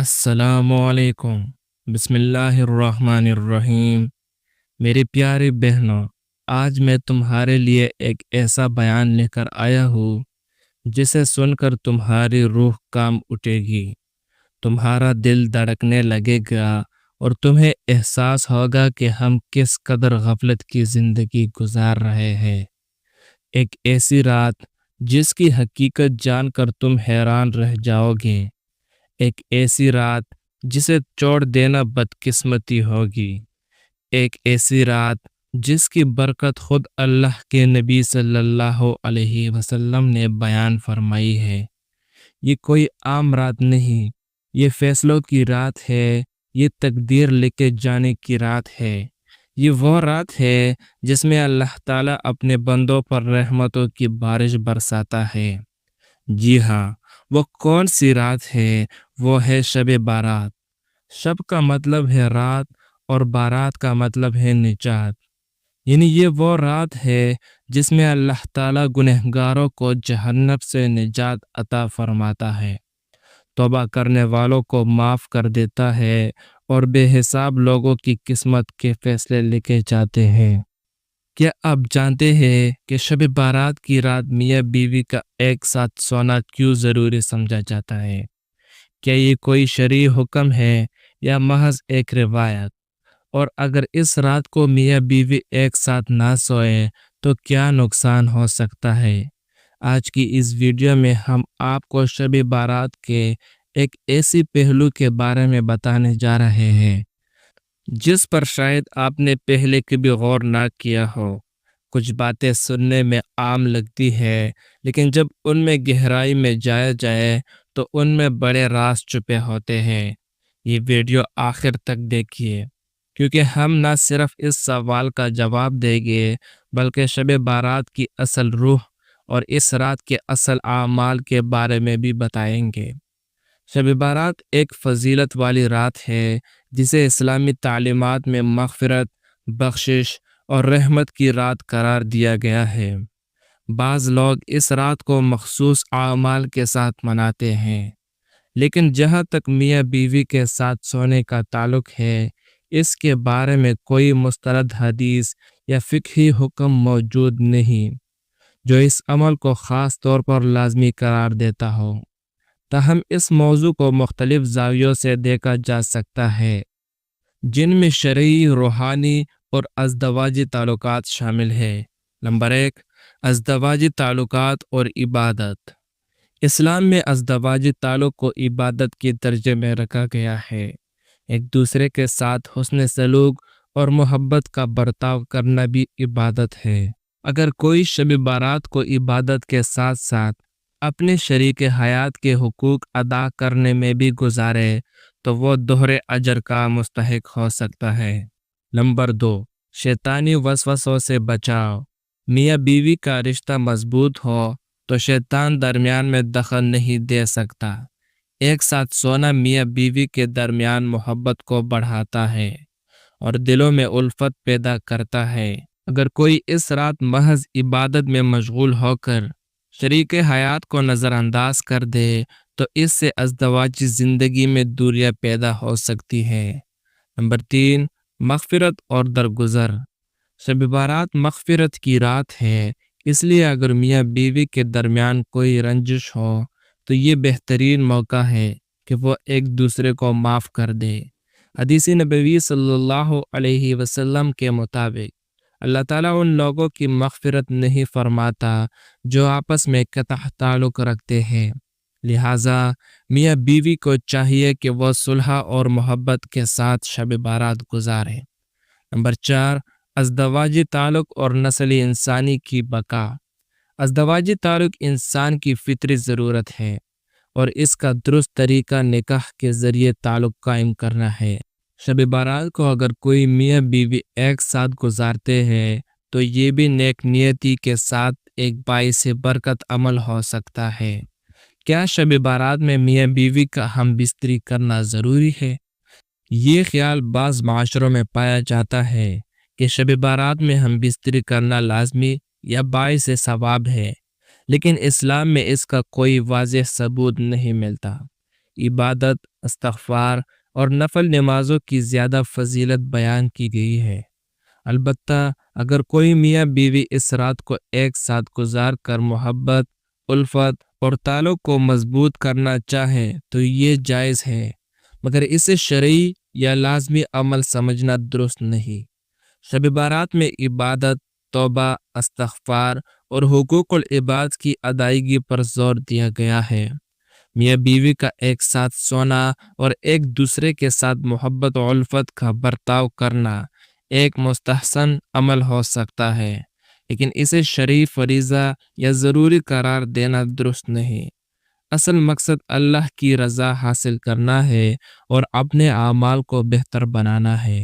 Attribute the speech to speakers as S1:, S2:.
S1: السلام علیکم۔ بسم اللہ الرحمن الرحیم۔ میری پیاری بہنوں، آج میں تمہارے لیے ایک ایسا بیان لے کر آیا ہوں جسے سن کر تمہاری روح کام اٹھے گی، تمہارا دل دھڑکنے لگے گا اور تمہیں احساس ہوگا کہ ہم کس قدر غفلت کی زندگی گزار رہے ہیں۔ ایک ایسی رات جس کی حقیقت جان کر تم حیران رہ جاؤ گے، ایک ایسی رات جسے چھوڑ دینا بدقسمتی ہوگی، ایک ایسی رات جس کی برکت خود اللہ کے نبی صلی اللہ علیہ وسلم نے بیان فرمائی ہے۔ یہ کوئی عام رات نہیں، یہ فیصلوں کی رات ہے، یہ تقدیر لکھے جانے کی رات ہے۔ یہ وہ رات ہے جس میں اللہ تعالیٰ اپنے بندوں پر رحمتوں کی بارش برساتا ہے۔ جی ہاں، وہ کون سی رات ہے؟ وہ ہے شب بارات۔ شب کا مطلب ہے رات اور بارات کا مطلب ہے نجات، یعنی یہ وہ رات ہے جس میں اللہ تعالیٰ گنہگاروں کو جہنم سے نجات عطا فرماتا ہے، توبہ کرنے والوں کو معاف کر دیتا ہے اور بے حساب لوگوں کی قسمت کے فیصلے لکھے جاتے ہیں۔ کیا آپ جانتے ہیں کہ شب بارات کی رات میاں بیوی کا ایک ساتھ سونا کیوں ضروری سمجھا جاتا ہے؟ کیا یہ کوئی شرعی حکم ہے یا محض ایک روایت؟ اور اگر اس رات کو میاں بیوی ایک ساتھ نہ سوئے تو کیا نقصان ہو سکتا ہے؟ آج کی اس ویڈیو میں ہم آپ کو شب بارات کے ایک ایسی پہلو کے بارے میں بتانے جا رہے ہیں جس پر شاید آپ نے پہلے کبھی غور نہ کیا ہو۔ کچھ باتیں سننے میں عام لگتی ہے، لیکن جب ان میں گہرائی میں جایا جائے تو ان میں بڑے راز چھپے ہوتے ہیں۔ یہ ویڈیو آخر تک دیکھیے، کیونکہ ہم نہ صرف اس سوال کا جواب دیں گے بلکہ شب بارات کی اصل روح اور اس رات کے اصل اعمال کے بارے میں بھی بتائیں گے۔ شب بارات ایک فضیلت والی رات ہے جسے اسلامی تعلیمات میں مغفرت، بخشش اور رحمت کی رات قرار دیا گیا ہے۔ بعض لوگ اس رات کو مخصوص اعمال کے ساتھ مناتے ہیں، لیکن جہاں تک میاں بیوی کے ساتھ سونے کا تعلق ہے، اس کے بارے میں کوئی مستند حدیث یا فقہی حکم موجود نہیں جو اس عمل کو خاص طور پر لازمی قرار دیتا ہو۔ تاہم اس موضوع کو مختلف زاویوں سے دیکھا جا سکتا ہے، جن میں شرعی، روحانی اور ازدواجی تعلقات شامل ہیں۔ نمبر 1، ازدواجی تعلقات اور عبادت۔ اسلام میں ازدواجی تعلق کو عبادت کے درجے میں رکھا گیا ہے۔ ایک دوسرے کے ساتھ حسن سلوک اور محبت کا برتاؤ کرنا بھی عبادت ہے۔ اگر کوئی شب بارات کو عبادت کے ساتھ ساتھ اپنے شریک حیات کے حقوق ادا کرنے میں بھی گزارے تو وہ دوہرے اجر کا مستحق ہو سکتا ہے۔ نمبر 2، شیطانی وسوسوں سے بچاؤ۔ میاں بیوی کا رشتہ مضبوط ہو تو شیطان درمیان میں دخل نہیں دے سکتا۔ ایک ساتھ سونا میاں بیوی کے درمیان محبت کو بڑھاتا ہے اور دلوں میں الفت پیدا کرتا ہے۔ اگر کوئی اس رات محض عبادت میں مشغول ہو کر شریک حیات کو نظر انداز کر دے تو اس سے ازدواجی زندگی میں دوریاں پیدا ہو سکتی ہے۔ نمبر 3، مغفرت اور درگزر۔ شب بارات مغفرت کی رات ہے، اس لیے اگر میاں بیوی کے درمیان کوئی رنجش ہو تو یہ بہترین موقع ہے کہ وہ ایک دوسرے کو معاف کر دے۔ حدیث نبوی صلی اللہ علیہ وسلم کے مطابق اللہ تعالیٰ ان لوگوں کی مغفرت نہیں فرماتا جو آپس میں قطع تعلق رکھتے ہیں، لہٰذا میاں بیوی کو چاہیے کہ وہ صلح اور محبت کے ساتھ شب بارات گزاریں۔ نمبر 4، ازدواجی تعلق اور نسل انسانی کی بقا۔ ازدواجی تعلق انسان کی فطری ضرورت ہے اور اس کا درست طریقہ نکاح کے ذریعے تعلق قائم کرنا ہے۔ شب بارات کو اگر کوئی میاں بیوی ایک ساتھ گزارتے ہیں تو یہ بھی نیک نیتی کے ساتھ ایک باعث برکت عمل ہو سکتا ہے۔ کیا شب بارات میں میاں بیوی کا ہم بستری کرنا ضروری ہے؟ یہ خیال بعض معاشروں میں پایا جاتا ہے کہ شب بارات میں ہم بستری کرنا لازمی یا باعث ثواب ہے، لیکن اسلام میں اس کا کوئی واضح ثبوت نہیں ملتا۔ عبادت، استغفار اور نفل نمازوں کی زیادہ فضیلت بیان کی گئی ہے۔ البتہ اگر کوئی میاں بیوی اس رات کو ایک ساتھ گزار کر محبت، الفت اور تعلق کو مضبوط کرنا چاہے تو یہ جائز ہے، مگر اسے شرعی یا لازمی عمل سمجھنا درست نہیں۔ شب بارات میں عبادت، توبہ، استغفار اور حقوق العباد کی ادائیگی پر زور دیا گیا ہے۔ میاں بیوی کا ایک ساتھ سونا اور ایک دوسرے کے ساتھ محبت و الفت کا برتاؤ کرنا ایک مستحسن عمل ہو سکتا ہے، لیکن اسے شرعی فریضہ یا ضروری قرار دینا درست نہیں۔ اصل مقصد اللہ کی رضا حاصل کرنا ہے اور اپنے اعمال کو بہتر بنانا ہے۔